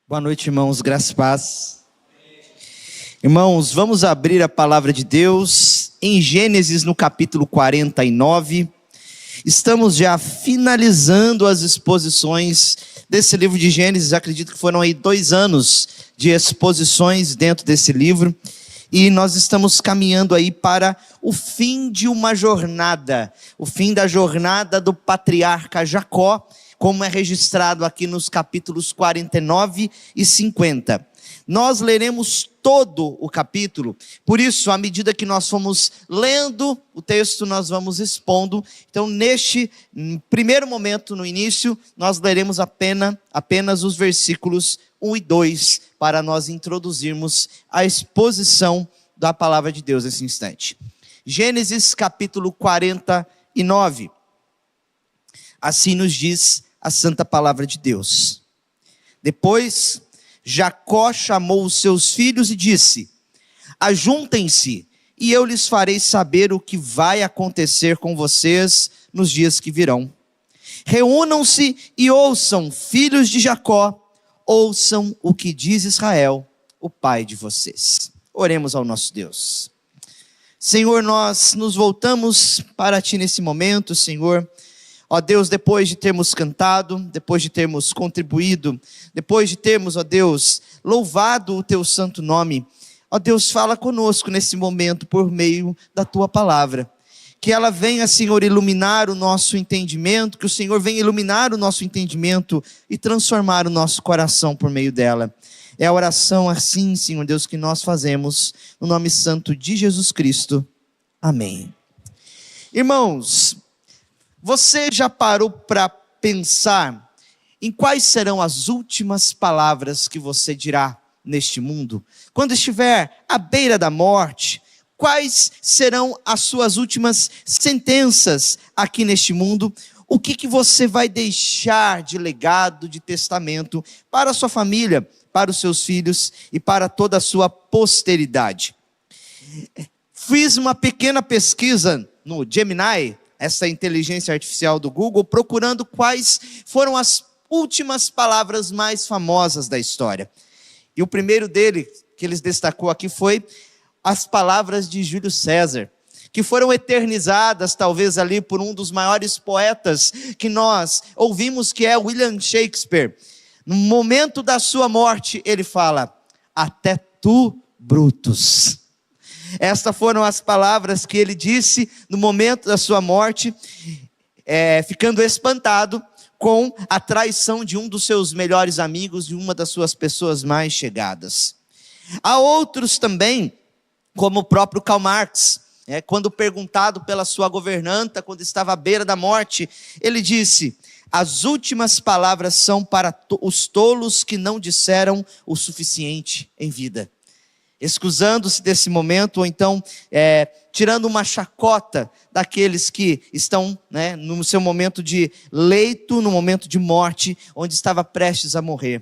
Boa noite, irmãos, graça e paz. Irmãos, vamos abrir a palavra de Deus em Gênesis no capítulo 49. Estamos já finalizando as exposições desse livro de Gênesis. Acredito que foram aí 2 anos de exposições dentro desse livro. E nós estamos caminhando aí para o fim de uma jornada. O fim da jornada do patriarca Jacó, como é registrado aqui nos capítulos 49 e 50. Nós leremos todo o capítulo, por isso, à medida que nós formos lendo o texto, nós vamos expondo. Então, neste primeiro momento, no início, nós leremos apenas os versículos 1 e 2, para nós introduzirmos a exposição da palavra de Deus nesse instante. Gênesis capítulo 49. Assim nos diz a santa palavra de Deus. Depois, Jacó chamou os seus filhos e disse: ajuntem-se, e eu lhes farei saber o que vai acontecer com vocês nos dias que virão. Reúnam-se e ouçam, filhos de Jacó, ouçam o que diz Israel, o pai de vocês. Oremos ao nosso Deus. Senhor, nós nos voltamos para Ti nesse momento, Senhor. Ó Deus, depois de termos cantado, depois de termos contribuído, depois de termos, ó Deus, louvado o Teu santo nome, ó Deus, fala conosco nesse momento por meio da Tua palavra. Que ela venha, Senhor, iluminar o nosso entendimento, que o Senhor venha iluminar o nosso entendimento e transformar o nosso coração por meio dela. É a oração assim, Senhor Deus, que nós fazemos, no nome santo de Jesus Cristo. Amém. Irmãos, você já parou para pensar em quais serão as últimas palavras que você dirá neste mundo? Quando estiver à beira da morte, quais serão as suas últimas sentenças aqui neste mundo? O que você vai deixar de legado, de testamento para a sua família, para os seus filhos e para toda a sua posteridade? Fiz uma pequena pesquisa no Gemini, essa inteligência artificial do Google, procurando quais foram as últimas palavras mais famosas da história. E o primeiro dele, que eles destacou aqui, foi as palavras de Júlio César, que foram eternizadas talvez ali por um dos maiores poetas que nós ouvimos, que é William Shakespeare. No momento da sua morte, ele fala: até tu, Brutus. Estas foram as palavras que ele disse no momento da sua morte, ficando espantado com a traição de um dos seus melhores amigos, de uma das suas pessoas mais chegadas. Há outros também, como o próprio Karl Marx, quando perguntado pela sua governanta, quando estava à beira da morte, ele disse: as últimas palavras são para os tolos que não disseram o suficiente em vida. Excusando-se desse momento, ou então tirando uma chacota daqueles que estão no seu momento de leito, no momento de morte, onde estava prestes a morrer.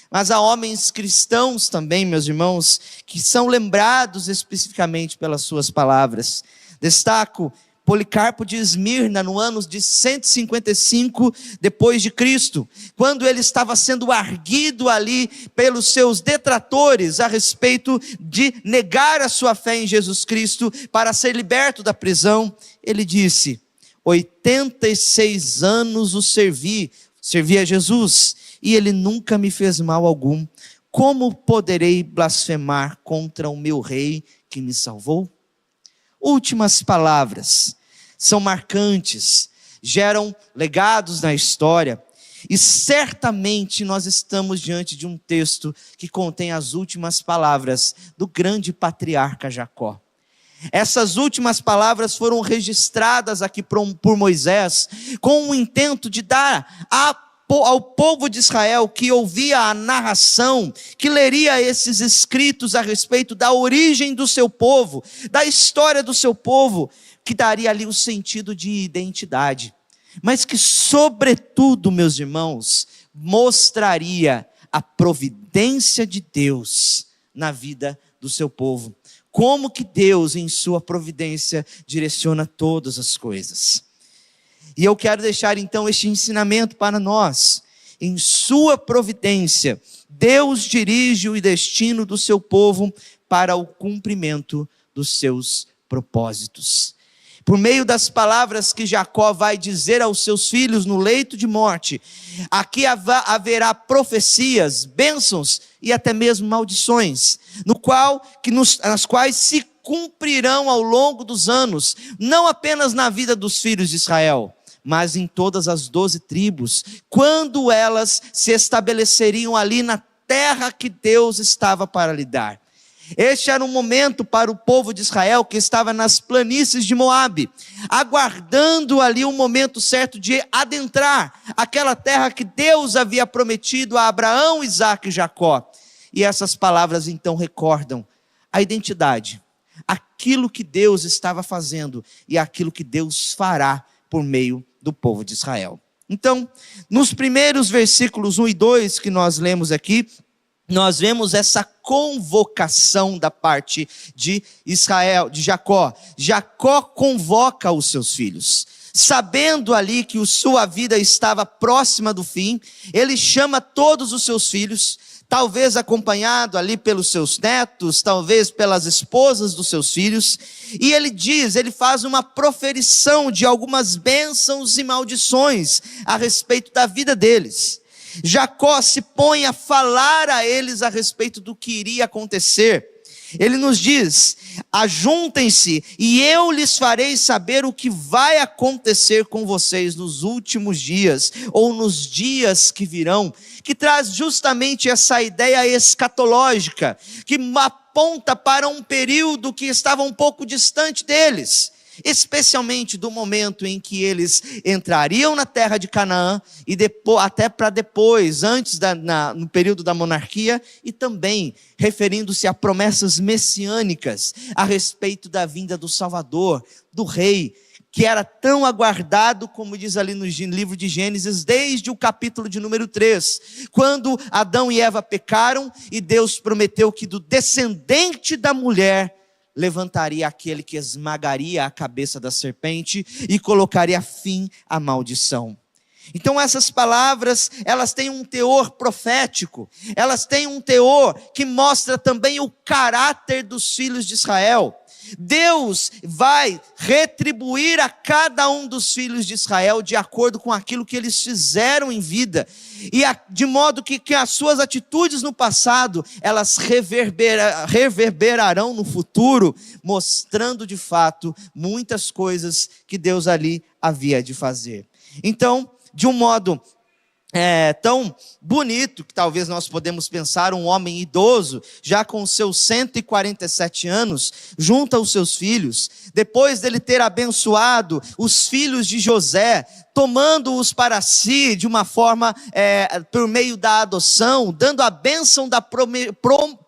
Mas há homens cristãos também, meus irmãos, que são lembrados especificamente pelas suas palavras. Destaco Policarpo de Esmirna, no ano de 155 depois de Cristo, quando ele estava sendo arguido ali pelos seus detratores a respeito de negar a sua fé em Jesus Cristo para ser liberto da prisão, ele disse: 86 anos o servi a Jesus, e ele nunca me fez mal algum. Como poderei blasfemar contra o meu rei que me salvou? Últimas palavras são marcantes, geram legados na história, e certamente nós estamos diante de um texto que contém as últimas palavras do grande patriarca Jacó. Essas últimas palavras foram registradas aqui por Moisés, com o intento de dar ao povo de Israel que ouvia a narração, que leria esses escritos a respeito da origem do seu povo, da história do seu povo, que daria ali um sentido de identidade, mas que sobretudo, meus irmãos, mostraria a providência de Deus na vida do seu povo. Como que Deus, em sua providência, direciona todas as coisas. E eu quero deixar então este ensinamento para nós, em sua providência, Deus dirige o destino do seu povo para o cumprimento dos seus propósitos. Por meio das palavras que Jacó vai dizer aos seus filhos no leito de morte, aqui haverá profecias, bênçãos e até mesmo maldições, nas quais se cumprirão ao longo dos anos, não apenas na vida dos filhos de Israel, mas em todas as 12 tribos, quando elas se estabeleceriam ali na terra que Deus estava para lhe dar. Este era um momento para o povo de Israel que estava nas planícies de Moabe, aguardando ali um momento certo de adentrar aquela terra que Deus havia prometido a Abraão, Isaque e Jacó. E essas palavras então recordam a identidade, aquilo que Deus estava fazendo e aquilo que Deus fará por meio do povo de Israel. Então, nos primeiros versículos 1 e 2 que nós lemos aqui, nós vemos essa convocação da parte de Israel, de Jacó. Jacó convoca os seus filhos. Sabendo ali que sua vida estava próxima do fim, ele chama todos os seus filhos, talvez acompanhado ali pelos seus netos, talvez pelas esposas dos seus filhos, e ele faz uma proferição de algumas bênçãos e maldições a respeito da vida deles. Jacó se põe a falar a eles a respeito do que iria acontecer. Ele nos diz: ajuntem-se e eu lhes farei saber o que vai acontecer com vocês nos últimos dias, ou nos dias que virão, que traz justamente essa ideia escatológica, que aponta para um período que estava um pouco distante deles, especialmente do momento em que eles entrariam na terra de Canaã, e até para depois, no período da monarquia, e também referindo-se a promessas messiânicas a respeito da vinda do Salvador, do Rei, que era tão aguardado, como diz ali no livro de Gênesis, desde o capítulo de número 3, quando Adão e Eva pecaram, e Deus prometeu que do descendente da mulher levantaria aquele que esmagaria a cabeça da serpente e colocaria fim à maldição. Então essas palavras, elas têm um teor profético, elas têm um teor que mostra também o caráter dos filhos de Israel. Deus vai retribuir a cada um dos filhos de Israel de acordo com aquilo que eles fizeram em vida, de modo que as suas atitudes no passado, elas reverberarão no futuro, mostrando de fato muitas coisas que Deus ali havia de fazer. Então, de um modo tão bonito, que talvez nós podemos pensar, um homem idoso, já com seus 147 anos, junto aos seus filhos, depois dele ter abençoado os filhos de José, tomando-os para si de uma forma, por meio da adoção, dando a bênção da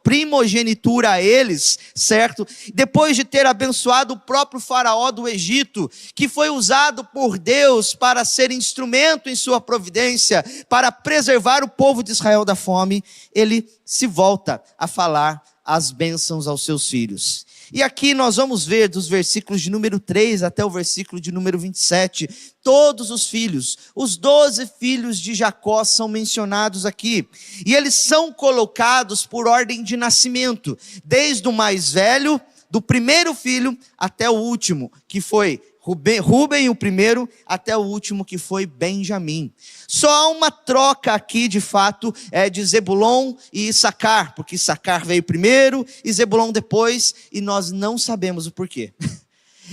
primogenitura a eles, certo? Depois de ter abençoado o próprio faraó do Egito, que foi usado por Deus para ser instrumento em sua providência, para preservar o povo de Israel da fome, ele se volta a falar as bênçãos aos seus filhos. E aqui nós vamos ver dos versículos de número 3 até o versículo de número 27, todos os filhos, os 12 filhos de Jacó são mencionados aqui, e eles são colocados por ordem de nascimento, desde o mais velho, do primeiro filho, até o último, que foi Ruben o primeiro, até o último que foi Benjamim. Só há uma troca aqui de fato, de Zebulon e Issacar, porque Issacar veio primeiro e Zebulon depois, e nós não sabemos o porquê.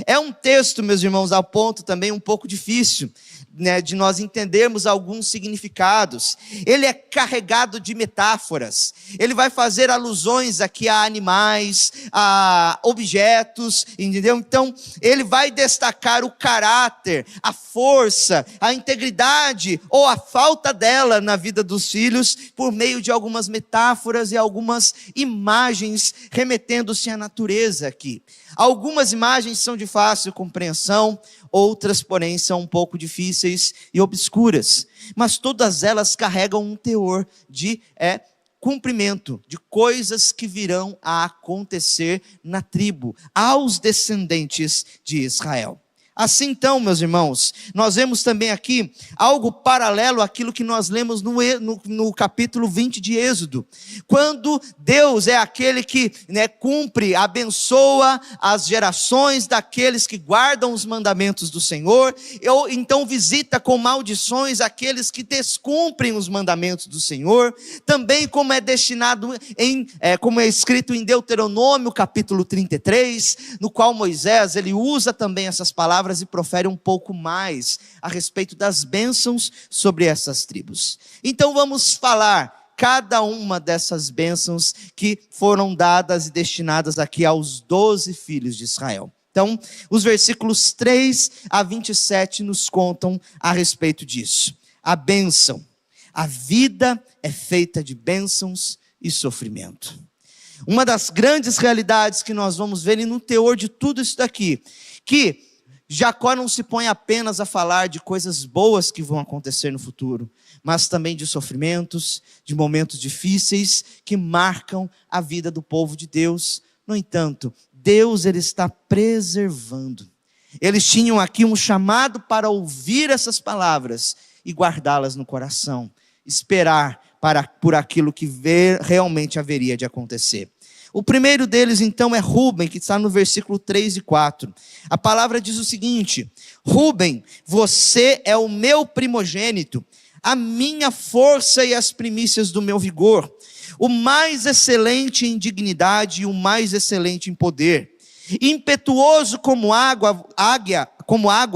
É um texto, meus irmãos, ao ponto também um pouco difícil, de nós entendermos alguns significados. Ele é carregado de metáforas, ele vai fazer alusões aqui a animais, a objetos, entendeu? Então, ele vai destacar o caráter, a força, a integridade, ou a falta dela na vida dos filhos, por meio de algumas metáforas e algumas imagens, remetendo-se à natureza aqui. Algumas imagens são de fácil compreensão, outras, porém, são um pouco difíceis e obscuras. Mas todas elas carregam um teor de cumprimento, de coisas que virão a acontecer na tribo, aos descendentes de Israel. Assim então, meus irmãos, nós vemos também aqui algo paralelo àquilo que nós lemos no capítulo 20 de Êxodo, quando Deus é aquele que cumpre, abençoa as gerações daqueles que guardam os mandamentos do Senhor, ou então visita com maldições aqueles que descumprem os mandamentos do Senhor, também como é destinado, como é escrito em Deuteronômio capítulo 33, no qual Moisés, ele usa também essas palavras e profere um pouco mais a respeito das bênçãos sobre essas tribos. Então vamos falar cada uma dessas bênçãos que foram dadas e destinadas aqui aos 12 filhos de Israel. Então, os versículos 3 a 27 nos contam a respeito disso. A bênção, a vida é feita de bênçãos e sofrimento. Uma das grandes realidades que nós vamos ver e no teor de tudo isso daqui, que Jacó não se põe apenas a falar de coisas boas que vão acontecer no futuro, mas também de sofrimentos, de momentos difíceis que marcam a vida do povo de Deus. No entanto, Deus, ele está preservando. Eles tinham aqui um chamado para ouvir essas palavras e guardá-las no coração, esperar por aquilo que realmente haveria de acontecer. O primeiro deles então é Rúben, que está no versículo 3 e 4. A palavra diz o seguinte: Rúben, você é o meu primogênito, a minha força e as primícias do meu vigor, o mais excelente em dignidade e o mais excelente em poder. Impetuoso como água,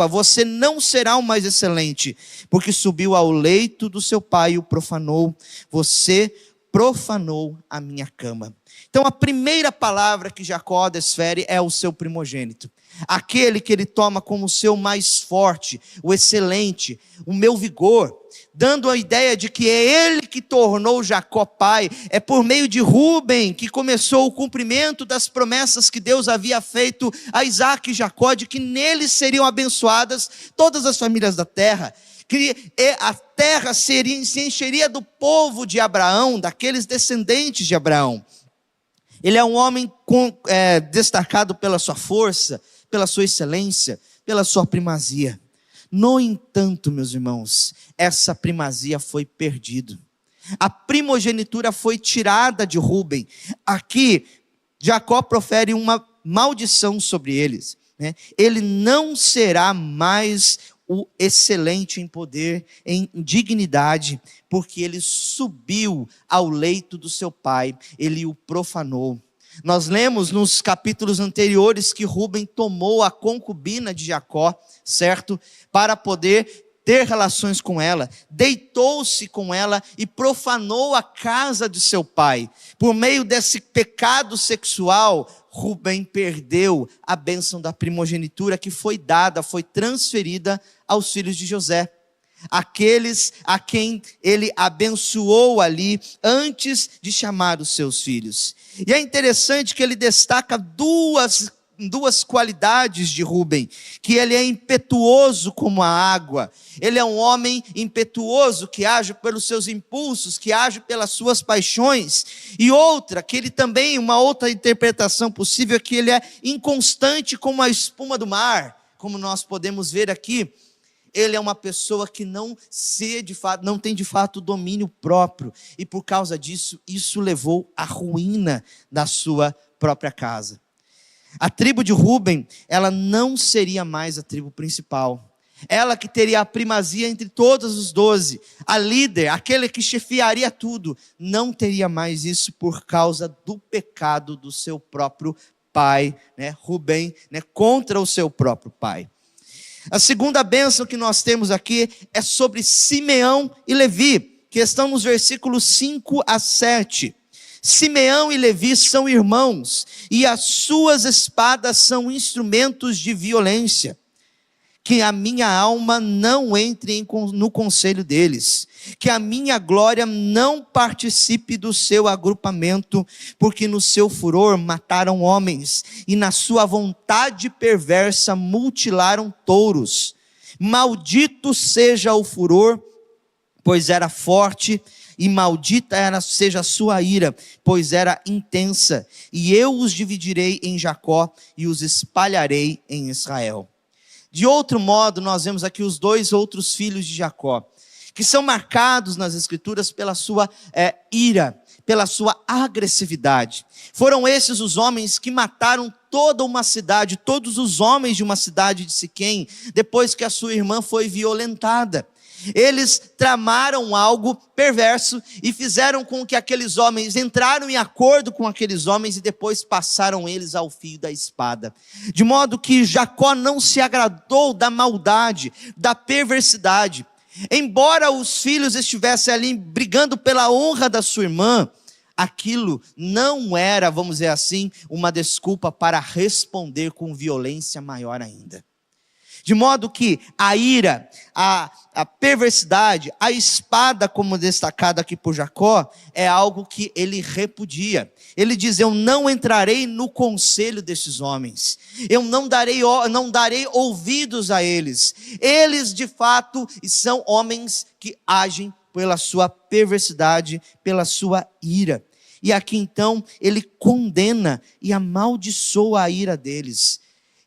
você não será o mais excelente, porque subiu ao leito do seu pai e o profanou. Você profanou a minha cama. Então a primeira palavra que Jacó desfere é o seu primogênito, aquele que ele toma como o seu mais forte, o excelente, o meu vigor, dando a ideia de que é ele que tornou Jacó pai. É por meio de Rúben que começou o cumprimento das promessas que Deus havia feito a Isaac e Jacó, de que neles seriam abençoadas todas as famílias da terra, que a terra se encheria do povo de Abraão, daqueles descendentes de Abraão. Ele é um homem destacado pela sua força, pela sua excelência, pela sua primazia. No entanto, meus irmãos, essa primazia foi perdida. A primogenitura foi tirada de Rúben. Aqui, Jacó profere uma maldição sobre eles. Ele não será mais o excelente em poder, em dignidade, porque ele subiu ao leito do seu pai, ele o profanou. Nós lemos nos capítulos anteriores que Rúben tomou a concubina de Jacó, certo? Para poder ter relações com ela, deitou-se com ela e profanou a casa de seu pai. Por meio desse pecado sexual, Rúben perdeu a bênção da primogenitura que foi dada, foi transferida aos filhos de José. Aqueles a quem ele abençoou ali antes de chamar os seus filhos. E é interessante que ele destaca duas qualidades de Rúben, que ele é impetuoso como a água. Ele é um homem impetuoso que age pelos seus impulsos, que age pelas suas paixões. E outra, que ele também, uma outra interpretação possível é que ele é inconstante como a espuma do mar, como nós podemos ver aqui. Ele é uma pessoa que não tem de fato domínio próprio, e por causa disso, isso levou à ruína da sua própria casa. A tribo de Rúben, ela não seria mais a tribo principal. Ela que teria a primazia entre todos os 12, a líder, aquele que chefiaria tudo, não teria mais isso por causa do pecado do seu próprio pai, Rúben, contra o seu próprio pai. A segunda bênção que nós temos aqui é sobre Simeão e Levi, que estão nos versículos 5 a 7. Simeão e Levi são irmãos, e as suas espadas são instrumentos de violência. Que a minha alma não entre no conselho deles, que a minha glória não participe do seu agrupamento, porque no seu furor mataram homens, e na sua vontade perversa mutilaram touros. Maldito seja o furor, pois era forte, e maldita seja a sua ira, pois era intensa, e eu os dividirei em Jacó, e os espalharei em Israel. De outro modo, nós vemos aqui os dois outros filhos de Jacó, que são marcados nas Escrituras pela sua ira, pela sua agressividade. Foram esses os homens que mataram toda uma cidade, todos os homens de uma cidade de Siquém, depois que a sua irmã foi violentada. Eles tramaram algo perverso e fizeram com que aqueles homens entraram em acordo com aqueles homens e depois passaram eles ao fio da espada. De modo que Jacó não se agradou da maldade, da perversidade. Embora os filhos estivessem ali brigando pela honra da sua irmã, aquilo não era, vamos dizer assim, uma desculpa para responder com violência maior ainda. De modo que a ira, a perversidade, a espada, como destacado aqui por Jacó, é algo que ele repudia. Ele diz: eu não entrarei no conselho desses homens, eu não darei ouvidos a eles. Eles de fato são homens que agem pela sua perversidade, pela sua ira. E aqui então ele condena e amaldiçoa a ira deles.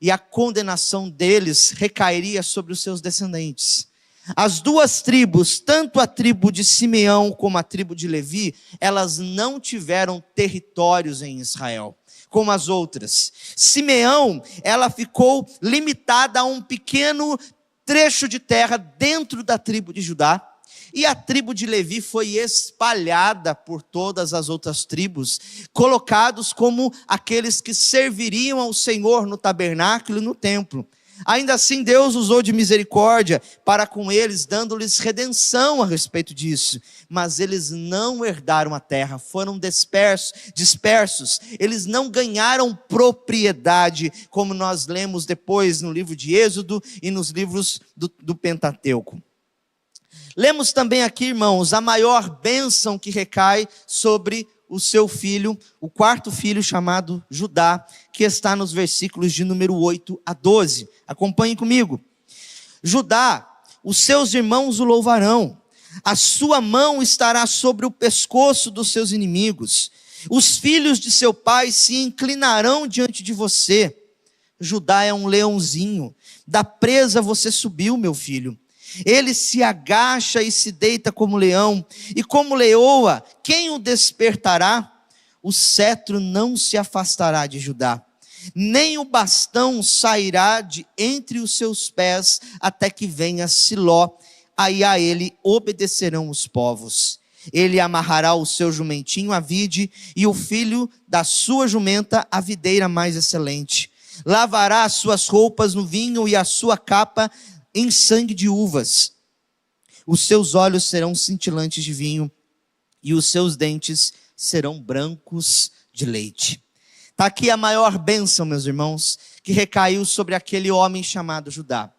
E a condenação deles recairia sobre os seus descendentes. As duas tribos, tanto a tribo de Simeão como a tribo de Levi, elas não tiveram territórios em Israel, como as outras. Simeão, ela ficou limitada a um pequeno trecho de terra dentro da tribo de Judá. E a tribo de Levi foi espalhada por todas as outras tribos, colocados como aqueles que serviriam ao Senhor no tabernáculo e no templo. Ainda assim, Deus usou de misericórdia para com eles, dando-lhes redenção a respeito disso. Mas eles não herdaram a terra, foram dispersos. Eles não ganharam propriedade, como nós lemos depois no livro de Êxodo e nos livros do Pentateuco. Lemos também aqui, irmãos, a maior bênção que recai sobre o seu filho, o quarto filho chamado Judá, que está nos versículos de número 8 a 12. Acompanhem comigo. Judá, os seus irmãos o louvarão, a sua mão estará sobre o pescoço dos seus inimigos, os filhos de seu pai se inclinarão diante de você. Judá é um leãozinho, da presa você subiu, meu filho. Ele se agacha e se deita como leão, e como leoa, quem o despertará? O cetro não se afastará de Judá, nem o bastão sairá de entre os seus pés, até que venha Siló, aí a ele obedecerão os povos. Ele amarrará o seu jumentinho à vide, e o filho da sua jumenta à videira mais excelente. Lavará as suas roupas no vinho e a sua capa em sangue de uvas. Os seus olhos serão cintilantes de vinho e os seus dentes serão brancos de leite. Está aqui a maior bênção, meus irmãos, que recaiu sobre aquele homem chamado Judá.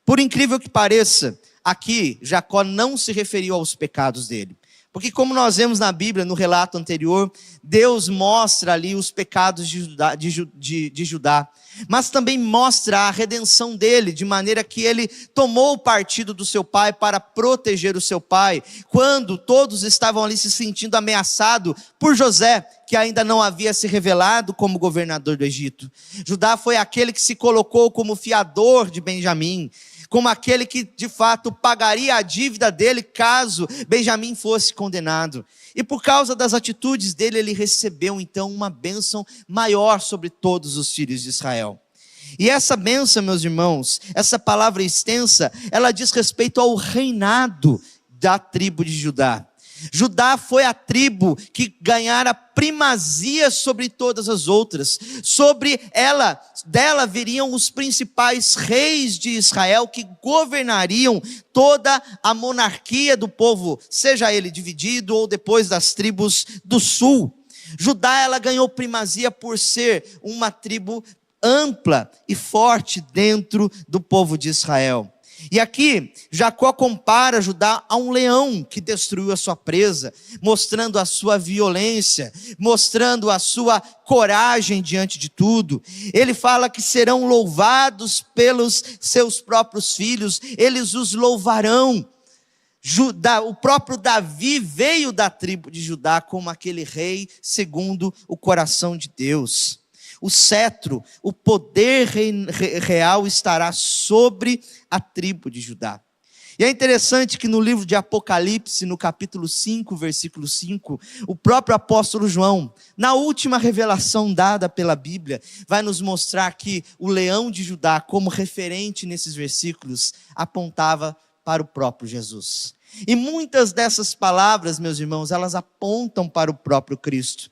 Por incrível que pareça, aqui Jacó não se referiu aos pecados dele. Porque como nós vemos na Bíblia, no relato anterior, Deus mostra ali os pecados de Judá, mas também mostra a redenção dele, de maneira que ele tomou o partido do seu pai para proteger o seu pai, quando todos estavam ali se sentindo ameaçados por José, que ainda não havia se revelado como governador do Egito. Judá foi aquele que se colocou como fiador de Benjamim, como aquele que de fato pagaria a dívida dele caso Benjamim fosse condenado. E por causa das atitudes dele, ele recebeu então uma bênção maior sobre todos os filhos de Israel. E essa bênção, meus irmãos, essa palavra extensa, ela diz respeito ao reinado da tribo de Judá. Judá foi a tribo que ganhara primazia sobre todas as outras. Sobre dela viriam os principais reis de Israel que governariam toda a monarquia do povo, seja ele dividido ou depois das tribos do sul. Judá, ela ganhou primazia por ser uma tribo ampla e forte dentro do povo de Israel. E aqui, Jacó compara Judá a um leão que destruiu a sua presa, mostrando a sua violência, mostrando a sua coragem diante de tudo. Ele fala que serão louvados pelos seus próprios filhos, eles os louvarão. O próprio Davi veio da tribo de Judá como aquele rei segundo o coração de Deus. o cetro, o poder real estará sobre a tribo de Judá. E é interessante que no livro de Apocalipse, no capítulo 5, versículo 5, o próprio apóstolo João, na última revelação dada pela Bíblia, vai nos mostrar que o leão de Judá, como referente nesses versículos, apontava para o próprio Jesus. E muitas dessas palavras, meus irmãos, elas apontam para o próprio Cristo.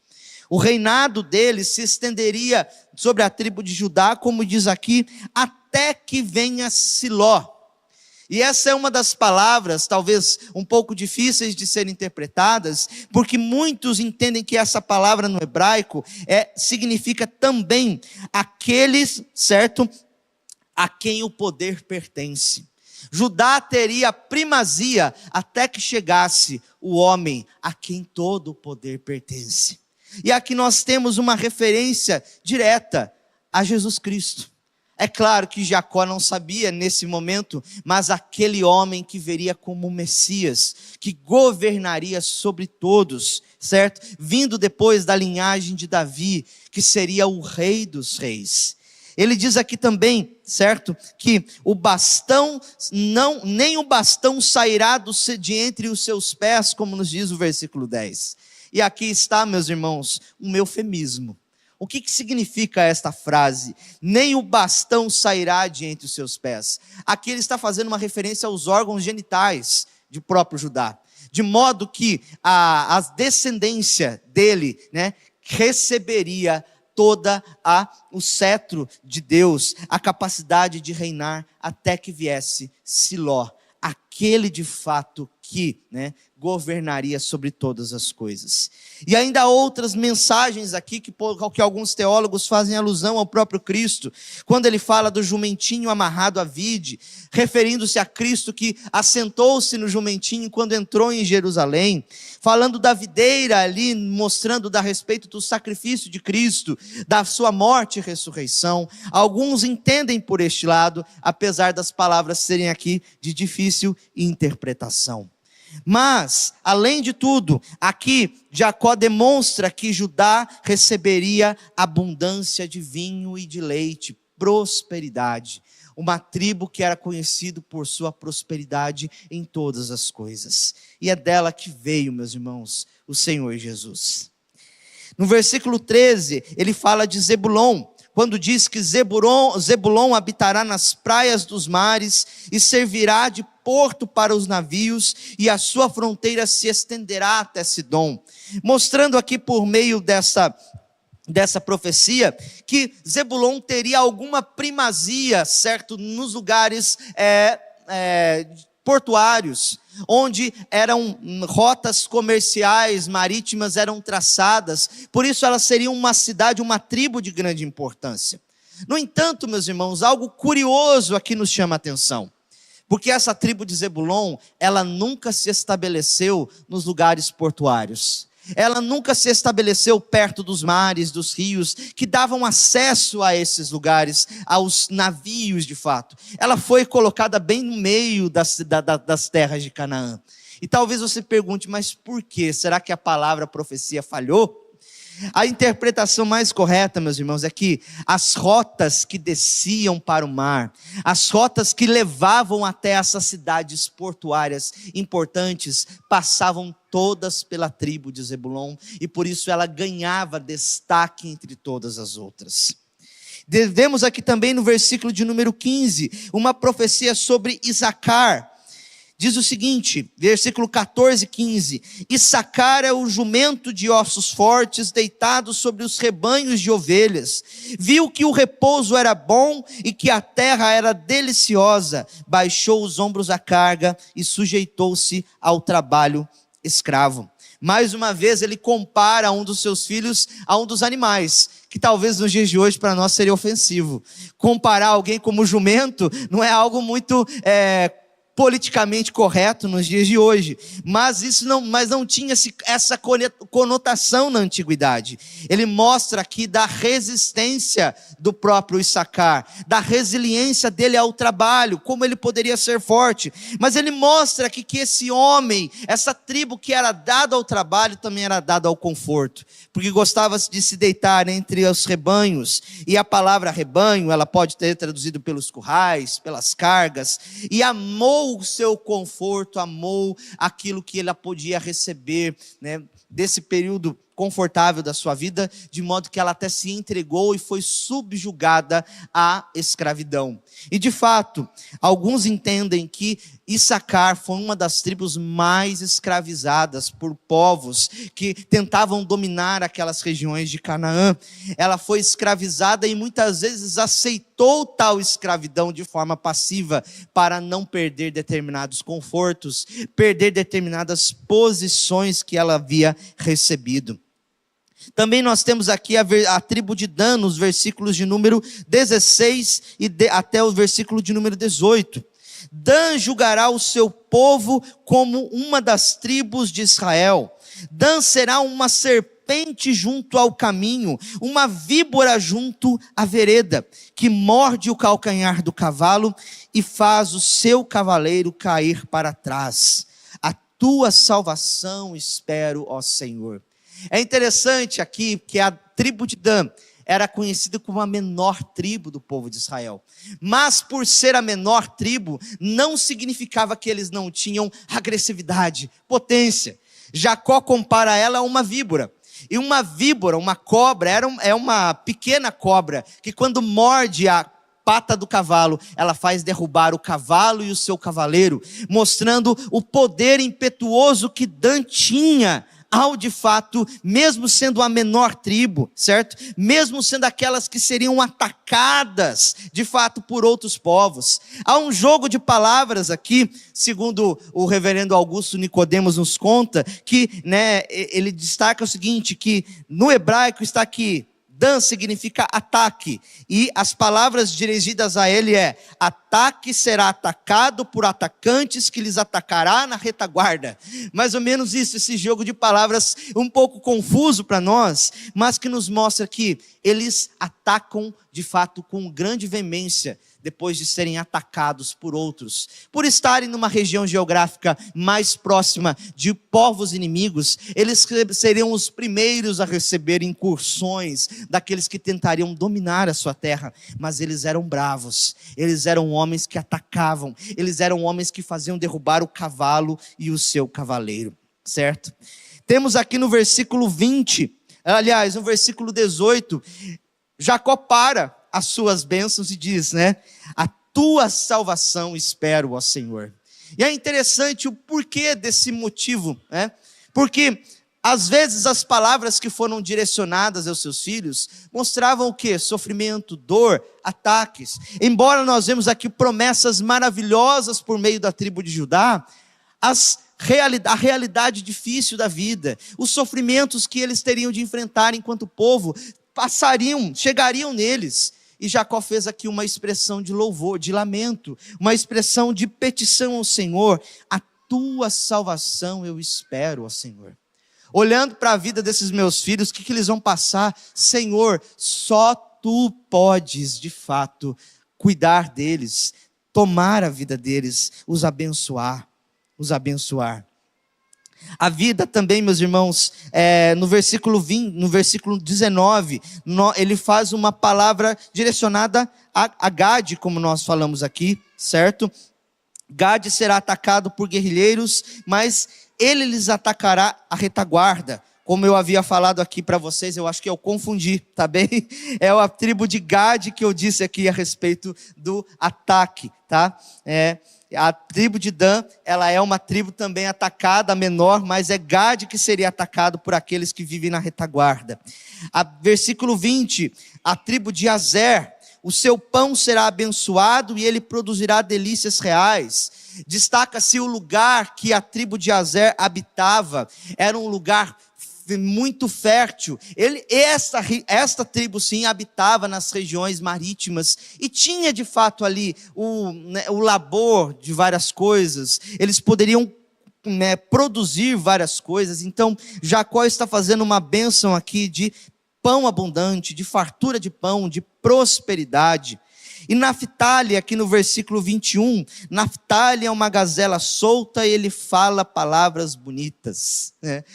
O reinado dele se estenderia sobre a tribo de Judá, como diz aqui, até que venha Siló. E essa é uma das palavras, talvez um pouco difíceis de serem interpretadas, porque muitos entendem que essa palavra no hebraico significa também aqueles, certo? A quem o poder pertence. Judá teria primazia até que chegasse o homem a quem todo o poder pertence. E aqui nós temos uma referência direta a Jesus Cristo. É claro que Jacó não sabia nesse momento, mas aquele homem que veria como o Messias, que governaria sobre todos, certo? Vindo depois da linhagem de Davi, que seria o rei dos reis. Ele diz aqui também, certo? Que o bastão, nem o bastão sairá de entre os seus pés, como nos diz o versículo 10. E aqui está, meus irmãos, um eufemismo. O que significa esta frase? Nem o bastão sairá de entre os seus pés. Aqui ele está fazendo uma referência aos órgãos genitais de próprio Judá. De modo que a descendência dele, né, receberia toda o cetro de Deus, a capacidade de reinar até que viesse Siló. Aquele de fato que, né, governaria sobre todas as coisas. E ainda há outras mensagens aqui que alguns teólogos fazem alusão ao próprio Cristo, quando ele fala do jumentinho amarrado à vide, referindo-se a Cristo que assentou-se no jumentinho quando entrou em Jerusalém, falando da videira ali, mostrando a respeito do sacrifício de Cristo, da sua morte e ressurreição. Alguns entendem por este lado, apesar das palavras serem aqui de difícil interpretação. Mas, além de tudo, aqui Jacó demonstra que Judá receberia abundância de vinho e de leite, prosperidade. Uma tribo que era conhecida por sua prosperidade em todas as coisas. E é dela que veio, meus irmãos, o Senhor Jesus. No versículo 13, ele fala de Zebulon, quando diz que Zebulon habitará nas praias dos mares e servirá de porto para os navios, e a sua fronteira se estenderá até Sidom. Mostrando aqui por meio dessa profecia, que Zebulon teria alguma primazia, certo, nos lugares portuários, onde eram rotas comerciais, marítimas eram traçadas, por isso ela seria uma cidade, uma tribo de grande importância. No entanto, meus irmãos, algo curioso aqui nos chama a atenção, porque essa tribo de Zebulon, ela nunca se estabeleceu nos lugares portuários. Ela nunca se estabeleceu perto dos mares, dos rios, que davam acesso a esses lugares, aos navios de fato. Ela foi colocada bem no meio das terras de Canaã. E talvez você pergunte, mas por quê? Será que a palavra a profecia falhou? A interpretação mais correta, meus irmãos, é que as rotas que desciam para o mar, as rotas que levavam até essas cidades portuárias importantes, passavam todas pela tribo de Zebulon, e por isso ela ganhava destaque entre todas as outras. Vemos aqui também no versículo de número 15, uma profecia sobre Issacar. Diz o seguinte, versículo 14 e 15, Issacar é o jumento de ossos fortes, deitado sobre os rebanhos de ovelhas. Viu que o repouso era bom e que a terra era deliciosa. Baixou os ombros à carga e sujeitou-se ao trabalho escravo. Mais uma vez ele compara um dos seus filhos a um dos animais, que talvez nos dias de hoje para nós seria ofensivo. Comparar alguém como jumento não é algo muito politicamente correto nos dias de hoje, mas não tinha essa conotação na antiguidade. Ele mostra aqui da resistência do próprio Issacar, da resiliência dele ao trabalho, como ele poderia ser forte, mas ele mostra aqui que esse homem, essa tribo que era dada ao trabalho, também era dada ao conforto, porque gostava de se deitar entre os rebanhos, e a palavra rebanho, ela pode ter traduzido pelos currais, pelas cargas, e amou o seu conforto, amou aquilo que ele podia receber, né, desse período confortável da sua vida, de modo que ela até se entregou e foi subjugada à escravidão. E de fato, alguns entendem que Issacar foi uma das tribos mais escravizadas por povos que tentavam dominar aquelas regiões de Canaã. Ela foi escravizada e muitas vezes aceitou tal escravidão de forma passiva para não perder determinados confortos, perder determinadas posições que ela havia recebido. Também nós temos aqui a tribo de Dan, nos versículos de número 16 até o versículo de número 18. Dan julgará o seu povo como uma das tribos de Israel. Dan será uma serpente junto ao caminho, uma víbora junto à vereda, que morde o calcanhar do cavalo e faz o seu cavaleiro cair para trás. A tua salvação espero, ó Senhor. É interessante aqui que a tribo de Dan era conhecida como a menor tribo do povo de Israel. Mas por ser a menor tribo, não significava que eles não tinham agressividade, potência. Jacó compara ela a uma víbora. E uma víbora, uma cobra, é uma pequena cobra, que quando morde a pata do cavalo, ela faz derrubar o cavalo e o seu cavaleiro, mostrando o poder impetuoso que Dan tinha, ao de fato, mesmo sendo a menor tribo, certo? Mesmo sendo aquelas que seriam atacadas, de fato, por outros povos. Há um jogo de palavras aqui, segundo o reverendo Augusto Nicodemos nos conta, que, né, ele destaca o seguinte, que no hebraico está aqui, Dan significa ataque, e as palavras dirigidas a ele ataque será atacado por atacantes que lhes atacará na retaguarda. Mais ou menos isso, esse jogo de palavras um pouco confuso para nós, mas que nos mostra que eles atacam de fato com grande veemência, depois de serem atacados por outros, por estarem numa região geográfica mais próxima de povos inimigos. Eles seriam os primeiros a receber incursões daqueles que tentariam dominar a sua terra, mas eles eram bravos, eles eram homens que atacavam, eles eram homens que faziam derrubar o cavalo e o seu cavaleiro, certo? Temos aqui no versículo 20, aliás, no versículo 18, Jacó para as suas bênçãos e diz, né? A tua salvação espero, ó Senhor. E é interessante o porquê desse motivo, né? Porque às vezes as palavras que foram direcionadas aos seus filhos mostravam o quê? Sofrimento, dor, ataques. Embora nós vemos aqui promessas maravilhosas por meio da tribo de Judá, a realidade difícil da vida, os sofrimentos que eles teriam de enfrentar enquanto povo, chegariam neles. E Jacó fez aqui uma expressão de louvor, de lamento, uma expressão de petição ao Senhor. A tua salvação eu espero, ó Senhor. Olhando para a vida desses meus filhos, o que eles vão passar? Senhor, só tu podes de fato cuidar deles, tomar a vida deles, os abençoar. A vida também, meus irmãos, no versículo 20, no versículo 19, ele faz uma palavra direcionada a Gade, como nós falamos aqui, certo? Gade será atacado por guerrilheiros, mas ele lhes atacará a retaguarda. Como eu havia falado aqui para vocês, eu acho que eu confundi, tá bem? É a tribo de Gade que eu disse aqui a respeito do ataque, tá? A tribo de Dan, ela é uma tribo também atacada, menor, mas é Gade que seria atacado por aqueles que vivem na retaguarda. Versículo 20, a tribo de Azer, o seu pão será abençoado e ele produzirá delícias reais. Destaca-se o lugar que a tribo de Azer habitava, era um lugar muito fértil. Esta tribo sim habitava nas regiões marítimas e tinha de fato ali o labor de várias coisas. Eles poderiam produzir várias coisas. Então Jacó está fazendo uma bênção aqui de pão abundante, de fartura de pão, de prosperidade. E Naftali, aqui no versículo 21, Naftali é uma gazela solta e ele fala palavras bonitas.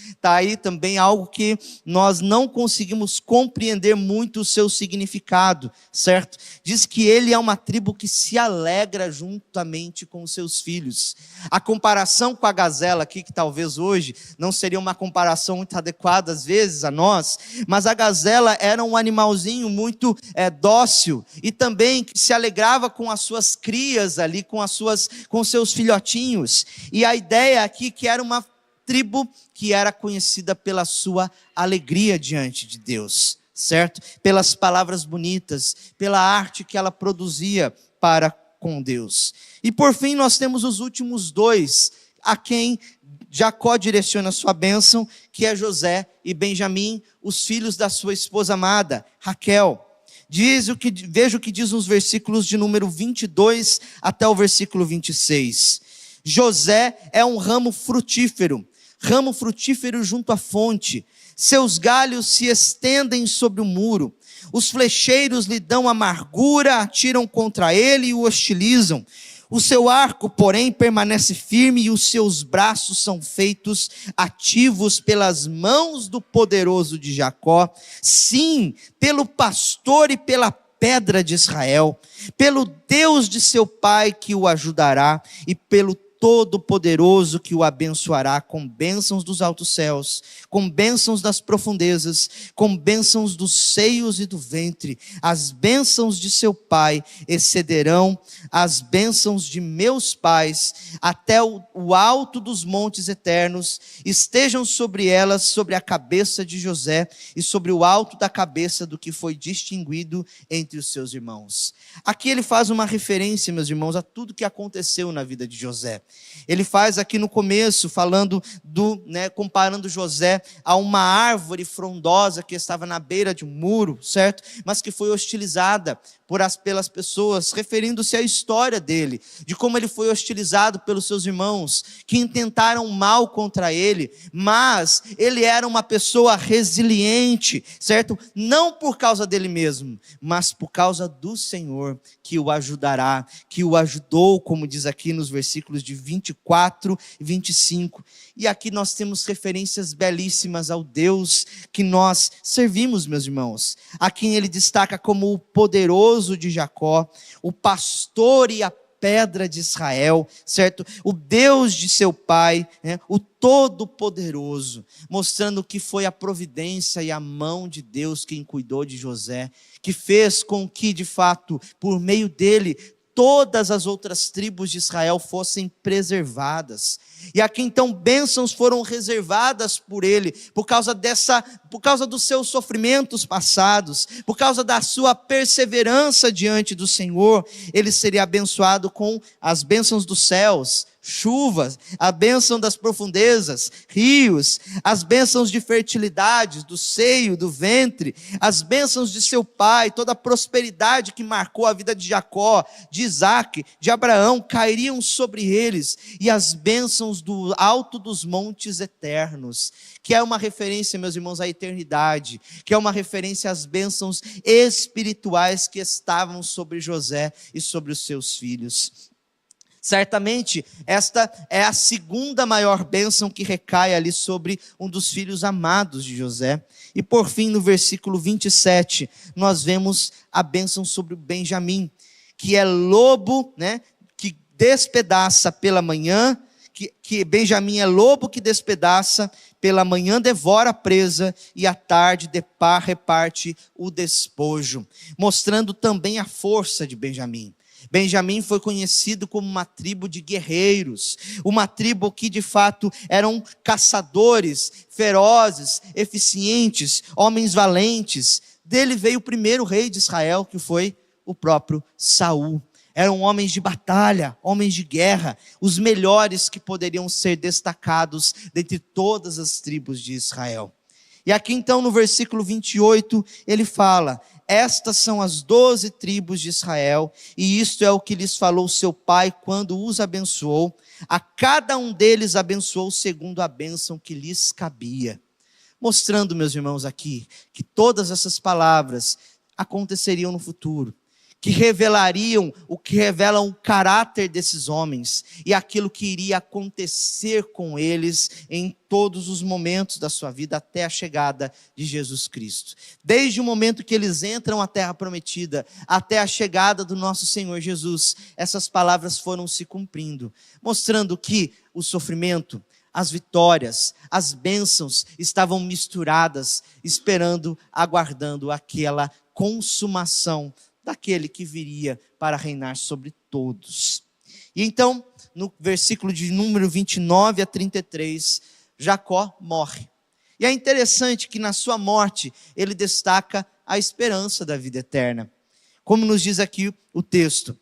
Está aí também algo que nós não conseguimos compreender muito o seu significado, certo? Diz que ele é uma tribo que se alegra juntamente com os seus filhos. A comparação com a gazela aqui, que talvez hoje não seria uma comparação muito adequada às vezes a nós, mas a gazela era um animalzinho muito dócil e também que se alegrava com as suas crias ali, com seus filhotinhos. E a ideia aqui que era uma tribo que era conhecida pela sua alegria diante de Deus, certo? Pelas palavras bonitas, pela arte que ela produzia para com Deus. E por fim nós temos os últimos dois, a quem Jacó direciona a sua bênção, que é José e Benjamim, os filhos da sua esposa amada, Raquel. Veja o que diz nos versículos de número 22 até o versículo 26. José é um ramo frutífero junto à fonte. Seus galhos se estendem sobre o muro. Os flecheiros lhe dão amargura, atiram contra ele e o hostilizam. O seu arco, porém, permanece firme e os seus braços são feitos ativos pelas mãos do poderoso de Jacó. Sim, pelo pastor e pela pedra de Israel, pelo Deus de seu pai que o ajudará e pelo Todo-Poderoso que o abençoará com bênçãos dos altos céus, com bênçãos das profundezas, com bênçãos dos seios e do ventre. As bênçãos de seu pai excederão as bênçãos de meus pais, até o alto dos montes eternos, estejam sobre elas, sobre a cabeça de José e sobre o alto da cabeça do que foi distinguido entre os seus irmãos. Aqui ele faz uma referência, meus irmãos, a tudo que aconteceu na vida de José. Ele faz aqui no começo, falando comparando José a uma árvore frondosa que estava na beira de um muro, certo? Mas que foi hostilizada pelas pessoas, referindo-se à história dele, de como ele foi hostilizado pelos seus irmãos, que intentaram mal contra ele, mas ele era uma pessoa resiliente, certo? Não por causa dele mesmo, mas por causa do Senhor, que o ajudará, que o ajudou, como diz aqui nos versículos de 24 e 25. E aqui nós temos referências belíssimas ao Deus que nós servimos, meus irmãos, a quem ele destaca como o poderoso de Jacó, o pastor e a pedra de Israel, certo? O Deus de seu pai, o Todo-Poderoso, mostrando que foi a providência e a mão de Deus quem cuidou de José, que fez com que, de fato, por meio dele, todas as outras tribos de Israel fossem preservadas. E aqui então bênçãos foram reservadas por ele, por causa dos seus sofrimentos passados, por causa da sua perseverança diante do Senhor. Ele seria abençoado com as bênçãos dos céus, chuvas, a bênção das profundezas, rios, as bênçãos de fertilidade, do seio, do ventre, as bênçãos de seu pai, toda a prosperidade que marcou a vida de Jacó, de Isaac, de Abraão, cairiam sobre eles, e as bênçãos do alto dos montes eternos, que é uma referência, meus irmãos, à eternidade, que é uma referência às bênçãos espirituais que estavam sobre José e sobre os seus filhos. Certamente, esta é a segunda maior bênção que recai ali sobre um dos filhos amados de José. E por fim, no versículo 27, nós vemos a bênção sobre o Benjamim, que é lobo, que despedaça pela manhã, que Benjamim é lobo que despedaça, pela manhã devora a presa e à tarde reparte o despojo, mostrando também a força de Benjamim. Benjamim foi conhecido como uma tribo de guerreiros, uma tribo que de fato eram caçadores, ferozes, eficientes, homens valentes. Dele veio o primeiro rei de Israel, que foi o próprio Saul. Eram homens de batalha, homens de guerra, os melhores que poderiam ser destacados dentre todas as tribos de Israel. E aqui então no versículo 28, ele fala: estas são as 12 tribos de Israel, e isto é o que lhes falou seu pai quando os abençoou. A cada um deles abençoou segundo a bênção que lhes cabia. Mostrando, meus irmãos, aqui, que todas essas palavras aconteceriam no futuro, que revelariam o que revelam o caráter desses homens e aquilo que iria acontecer com eles em todos os momentos da sua vida até a chegada de Jesus Cristo. Desde o momento que eles entram à terra prometida até a chegada do nosso Senhor Jesus, essas palavras foram se cumprindo, mostrando que o sofrimento, as vitórias, as bênçãos estavam misturadas, esperando, aguardando aquela consumação daquele que viria para reinar sobre todos. E então, no versículo de número 29 a 33, Jacó morre. E é interessante que na sua morte, ele destaca a esperança da vida eterna. Como nos diz aqui o texto: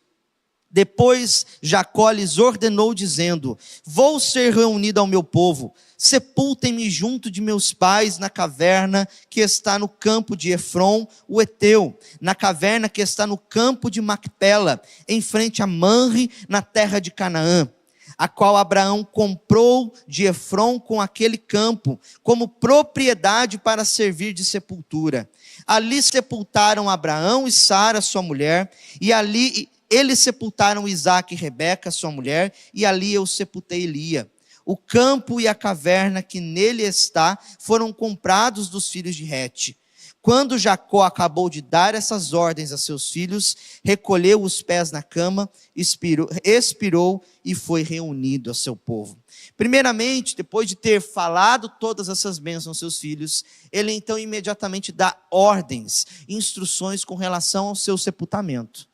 depois Jacó lhes ordenou dizendo: vou ser reunido ao meu povo, sepultem-me junto de meus pais na caverna que está no campo de Efron, o Eteu, na caverna que está no campo de Macpela, em frente a Manre, na terra de Canaã, a qual Abraão comprou de Efron com aquele campo, como propriedade para servir de sepultura. Ali sepultaram Abraão e Sara, sua mulher, e ali eles sepultaram Isaque e Rebeca, sua mulher, e ali eu sepultei Lia. O campo e a caverna que nele está foram comprados dos filhos de Hete. Quando Jacó acabou de dar essas ordens a seus filhos, recolheu os pés na cama, expirou e foi reunido a seu povo. Primeiramente, depois de ter falado todas essas bênçãos aos seus filhos, ele então imediatamente dá ordens, instruções com relação ao seu sepultamento.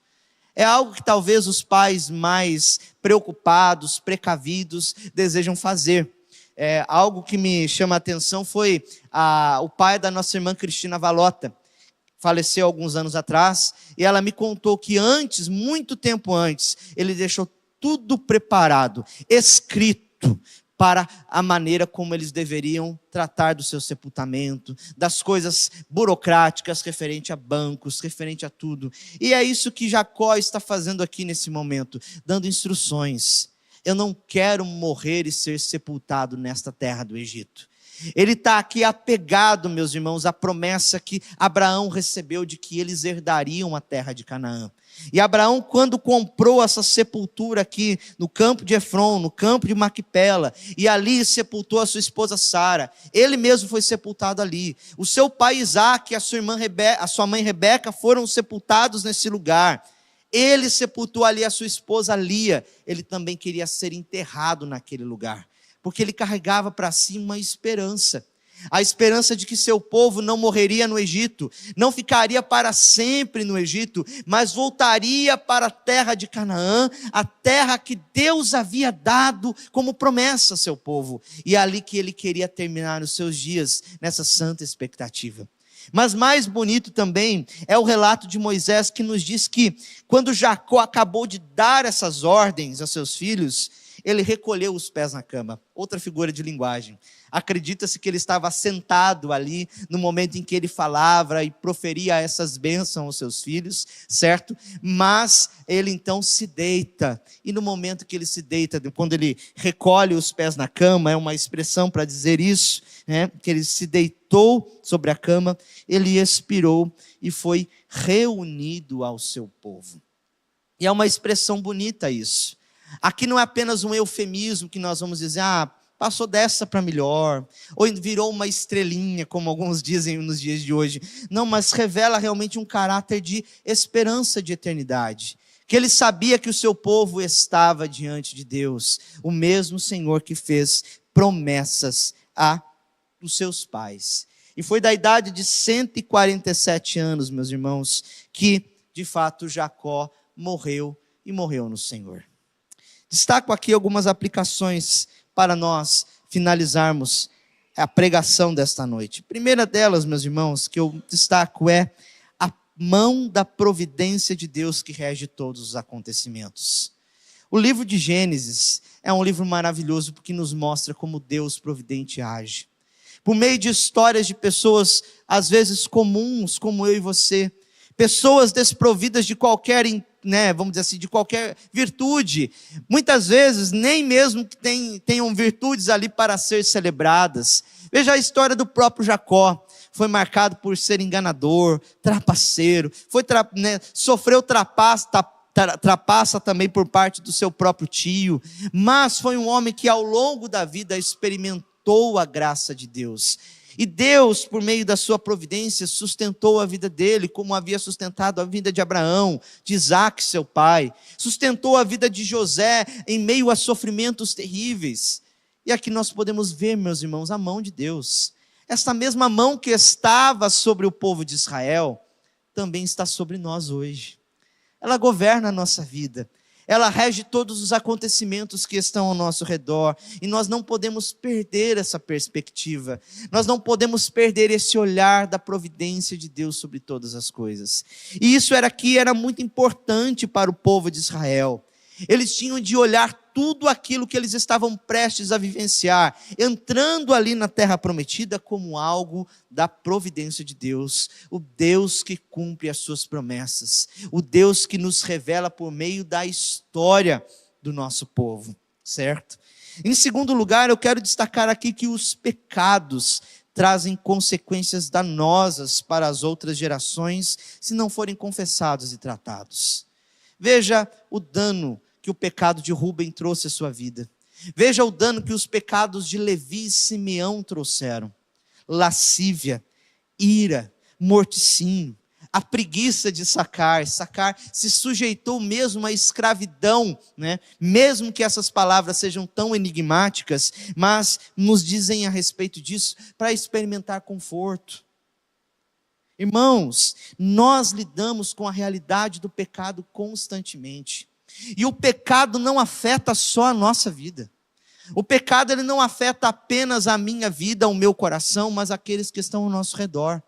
É algo que talvez os pais mais preocupados, precavidos, desejam fazer. Algo que me chama a atenção foi o pai da nossa irmã Cristina Valota. Faleceu alguns anos atrás, e ela me contou que antes, muito tempo antes, ele deixou tudo preparado, escrito, para a maneira como eles deveriam tratar do seu sepultamento, das coisas burocráticas referente a bancos, referente a tudo. E é isso que Jacó está fazendo aqui nesse momento, dando instruções. Eu não quero morrer e ser sepultado nesta terra do Egito. Ele está aqui apegado, meus irmãos, à promessa que Abraão recebeu de que eles herdariam a terra de Canaã. E Abraão, quando comprou essa sepultura aqui no campo de Efron, no campo de Macpela, e ali sepultou a sua esposa Sara, ele mesmo foi sepultado ali. O seu pai Isaque e a sua mãe Rebeca foram sepultados nesse lugar. Ele sepultou ali a sua esposa Lia. Ele também queria ser enterrado naquele lugar, porque ele carregava para si uma esperança. A esperança de que seu povo não morreria no Egito, não ficaria para sempre no Egito, mas voltaria para a terra de Canaã, a terra que Deus havia dado como promessa a seu povo. E é ali que ele queria terminar os seus dias, nessa santa expectativa. Mas mais bonito também é o relato de Moisés, que nos diz que quando Jacó acabou de dar essas ordens a seus filhos, ele recolheu os pés na cama. Outra figura de linguagem. Acredita-se que ele estava sentado ali no momento em que ele falava e proferia essas bênçãos aos seus filhos, certo? Mas ele então se deita. E no momento que ele se deita, quando ele recolhe os pés na cama, é uma expressão para dizer isso, né? Que ele se deitou sobre a cama, ele expirou e foi reunido ao seu povo. E é uma expressão bonita isso. Aqui não é apenas um eufemismo que nós vamos dizer, passou dessa para melhor, ou virou uma estrelinha, como alguns dizem nos dias de hoje. Não, mas revela realmente um caráter de esperança de eternidade. Que ele sabia que o seu povo estava diante de Deus, o mesmo Senhor que fez promessas aos seus pais. E foi da idade de 147 anos, meus irmãos, que de fato Jacó morreu e morreu no Senhor. Destaco aqui algumas aplicações para nós finalizarmos a pregação desta noite. A primeira delas, meus irmãos, que eu destaco é a mão da providência de Deus que rege todos os acontecimentos. O livro de Gênesis é um livro maravilhoso porque nos mostra como Deus providente age. por meio de histórias de pessoas, às vezes comuns, como eu e você, pessoas desprovidas de qualquer, vamos dizer assim, de qualquer virtude, muitas vezes nem mesmo que tenham virtudes ali para ser celebradas. Veja a história do próprio Jacó. Foi marcado por ser enganador, trapaceiro, sofreu trapaça também por parte do seu próprio tio, mas foi um homem que ao longo da vida experimentou a graça de Deus. E Deus, por meio da sua providência, sustentou a vida dele, como havia sustentado a vida de Abraão, de Isaac, seu pai. Sustentou a vida de José em meio a sofrimentos terríveis. E aqui nós podemos ver, meus irmãos, a mão de Deus. Essa mesma mão que estava sobre o povo de Israel, também está sobre nós hoje. Ela governa a nossa vida. Ela rege todos os acontecimentos que estão ao nosso redor, e nós não podemos perder essa perspectiva, nós não podemos perder esse olhar da providência de Deus sobre todas as coisas. E isso era muito importante para o povo de Israel. Eles tinham de olhar tudo aquilo que eles estavam prestes a vivenciar, entrando ali na terra prometida como algo da providência de Deus, o Deus que cumpre as suas promessas, o Deus que nos revela por meio da história do nosso povo, certo? Em segundo lugar, eu quero destacar aqui que os pecados trazem consequências danosas para as outras gerações, se não forem confessados e tratados. Veja o dano que o pecado de Rúben trouxe à sua vida. Veja o dano que os pecados de Levi e Simeão trouxeram. Lascívia, ira, morticínio, a preguiça de Sacar se sujeitou mesmo à escravidão, mesmo que essas palavras sejam tão enigmáticas, mas nos dizem a respeito disso para experimentar conforto. Irmãos, nós lidamos com a realidade do pecado constantemente. E o pecado não afeta só a nossa vida. O pecado ele não afeta apenas a minha vida, o meu coração, mas aqueles que estão ao nosso redor.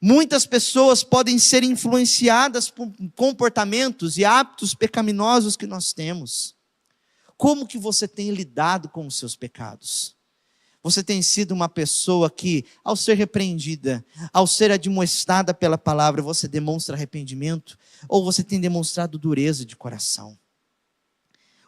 Muitas pessoas podem ser influenciadas por comportamentos e hábitos pecaminosos que nós temos. Como que você tem lidado com os seus pecados? Você tem sido uma pessoa que, ao ser repreendida, ao ser admoestada pela palavra, você demonstra arrependimento? Ou você tem demonstrado dureza de coração?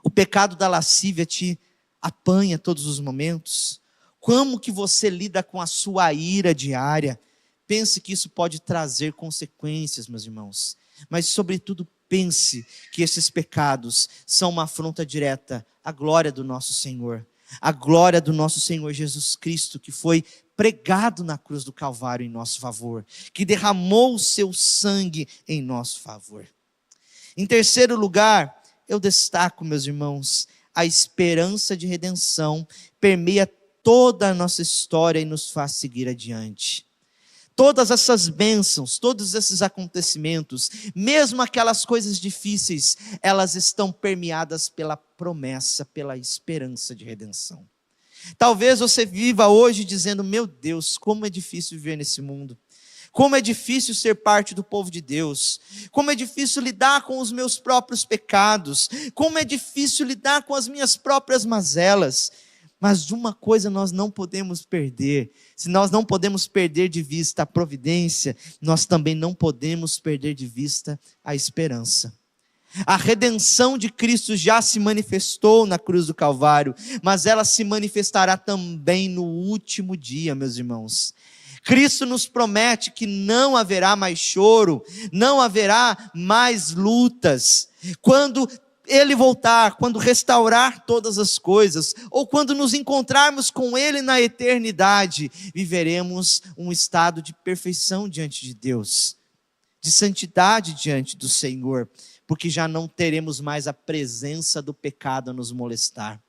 O pecado da lascívia te apanha todos os momentos? Como que você lida com a sua ira diária? Pense que isso pode trazer consequências, meus irmãos. Mas, sobretudo, pense que esses pecados são uma afronta direta à glória do nosso Senhor. A glória do nosso Senhor Jesus Cristo, que foi pregado na cruz do Calvário em nosso favor, que derramou o seu sangue em nosso favor. Em terceiro lugar, eu destaco, meus irmãos, a esperança de redenção permeia toda a nossa história e nos faz seguir adiante. Todas essas bênçãos, todos esses acontecimentos, mesmo aquelas coisas difíceis, elas estão permeadas pela promessa, pela esperança de redenção. Talvez você viva hoje dizendo: meu Deus, como é difícil viver nesse mundo. Como é difícil ser parte do povo de Deus. Como é difícil lidar com os meus próprios pecados. Como é difícil lidar com as minhas próprias mazelas. Mas de uma coisa nós não podemos perder. Se nós não podemos perder de vista a providência, nós também não podemos perder de vista a esperança. A redenção de Cristo já se manifestou na cruz do Calvário, mas ela se manifestará também no último dia, meus irmãos. Cristo nos promete que não haverá mais choro, não haverá mais lutas. Quando Ele voltar, quando restaurar todas as coisas, ou quando nos encontrarmos com Ele na eternidade, viveremos um estado de perfeição diante de Deus, de santidade diante do Senhor, porque já não teremos mais a presença do pecado a nos molestar.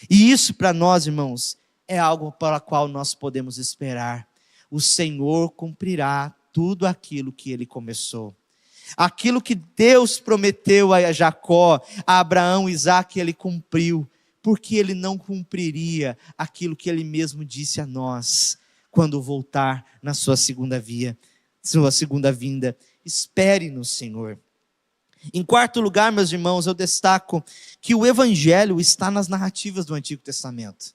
E isso para nós, irmãos, é algo para o qual nós podemos esperar. O Senhor cumprirá tudo aquilo que Ele começou. Aquilo que Deus prometeu a Jacó, a Abraão, Isaac, Ele cumpriu. Porque Ele não cumpriria aquilo que Ele mesmo disse a nós, quando voltar na sua segunda vinda. Espere no Senhor. Em quarto lugar, meus irmãos, eu destaco que o Evangelho está nas narrativas do Antigo Testamento.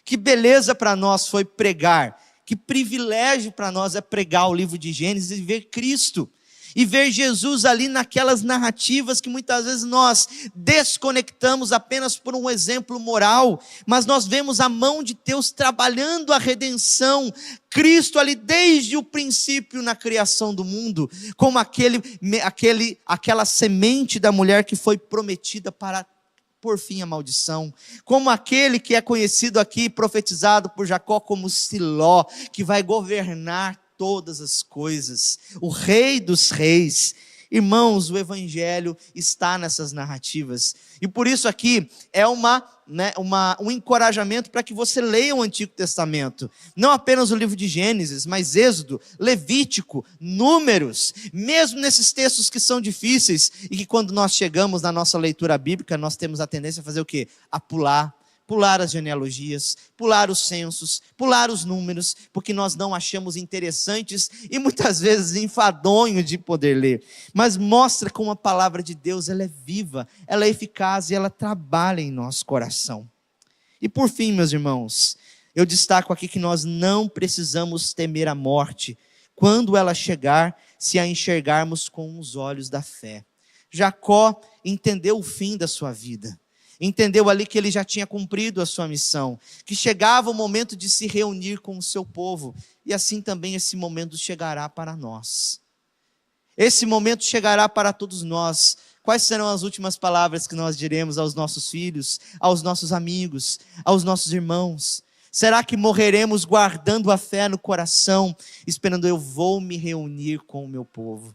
Que beleza para nós foi pregar. Que privilégio para nós é pregar o livro de Gênesis e ver Cristo. E ver Jesus ali naquelas narrativas que muitas vezes nós desconectamos apenas por um exemplo moral, mas nós vemos a mão de Deus trabalhando a redenção, Cristo ali desde o princípio na criação do mundo, como aquela semente da mulher que foi prometida para por fim a maldição, como aquele que é conhecido aqui, profetizado por Jacó como Siló, que vai governar todas as coisas, o Rei dos Reis. Irmãos, o Evangelho está nessas narrativas, e por isso aqui é um encorajamento para que você leia o Antigo Testamento, não apenas o livro de Gênesis, mas Êxodo, Levítico, Números, mesmo nesses textos que são difíceis, e que quando nós chegamos na nossa leitura bíblica, nós temos a tendência a fazer o quê? A pular as genealogias, pular os censos, pular os números, porque nós não achamos interessantes e muitas vezes enfadonho de poder ler. Mas mostra como a palavra de Deus ela é viva, ela é eficaz e ela trabalha em nosso coração. E por fim, meus irmãos, eu destaco aqui que nós não precisamos temer a morte quando ela chegar, se a enxergarmos com os olhos da fé. Jacó entendeu o fim da sua vida. Entendeu ali que ele já tinha cumprido a sua missão, que chegava o momento de se reunir com o seu povo, e assim também esse momento chegará para nós. Esse momento chegará para todos nós. Quais serão as últimas palavras que nós diremos aos nossos filhos, aos nossos amigos, aos nossos irmãos? Será que morreremos guardando a fé no coração, esperando eu vou me reunir com o meu povo?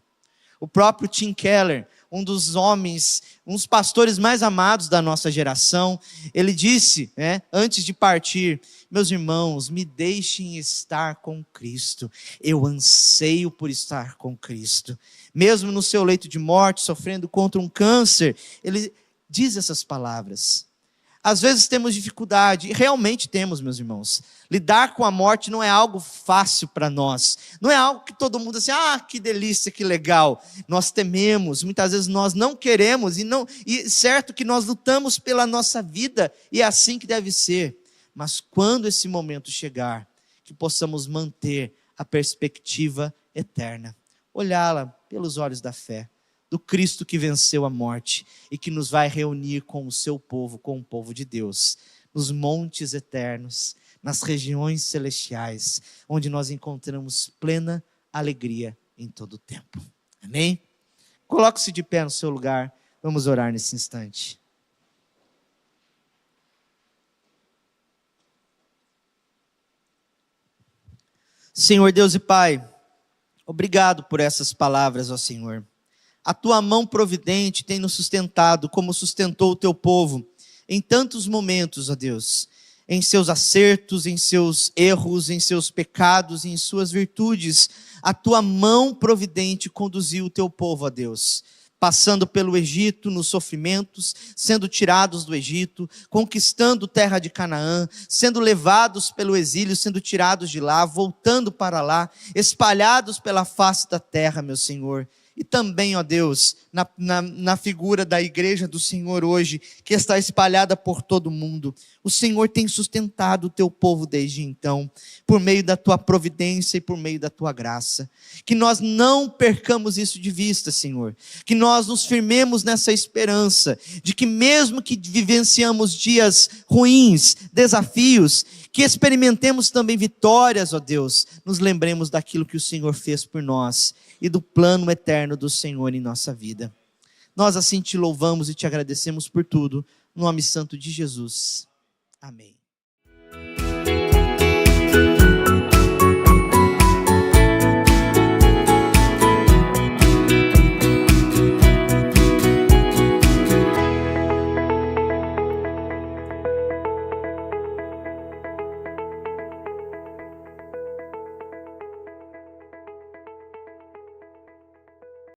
O próprio Tim Keller, um dos homens, um dos pastores mais amados da nossa geração, ele disse, antes de partir: meus irmãos, me deixem estar com Cristo, eu anseio por estar com Cristo. Mesmo no seu leito de morte, sofrendo contra um câncer, ele diz essas palavras. Às vezes temos dificuldade, e realmente temos, meus irmãos. Lidar com a morte não é algo fácil para nós. Não é algo que todo mundo assim, que delícia, que legal. Nós tememos, muitas vezes nós não queremos, e certo que nós lutamos pela nossa vida, e é assim que deve ser. Mas quando esse momento chegar, que possamos manter a perspectiva eterna. Olhá-la pelos olhos da fé. Do Cristo que venceu a morte e que nos vai reunir com o seu povo, com o povo de Deus, nos montes eternos, nas regiões celestiais, onde nós encontramos plena alegria em todo o tempo. Amém? Coloque-se de pé no seu lugar, vamos orar nesse instante. Senhor Deus e Pai, obrigado por essas palavras, ó Senhor. A tua mão providente tem nos sustentado, como sustentou o teu povo, em tantos momentos, ó Deus, em seus acertos, em seus erros, em seus pecados, em suas virtudes. A tua mão providente conduziu o teu povo, ó Deus, passando pelo Egito nos sofrimentos, sendo tirados do Egito, conquistando terra de Canaã, sendo levados pelo exílio, sendo tirados de lá, voltando para lá, espalhados pela face da terra, meu Senhor. E também, ó Deus, na figura da igreja do Senhor hoje, que está espalhada por todo o mundo, o Senhor tem sustentado o teu povo desde então, por meio da tua providência e por meio da tua graça. Que nós não percamos isso de vista, Senhor. Que nós nos firmemos nessa esperança, de que mesmo que vivenciamos dias ruins, desafios, que experimentemos também vitórias, ó Deus, nos lembremos daquilo que o Senhor fez por nós e do plano eterno do Senhor em nossa vida. Nós assim te louvamos e te agradecemos por tudo, no nome santo de Jesus. Amém.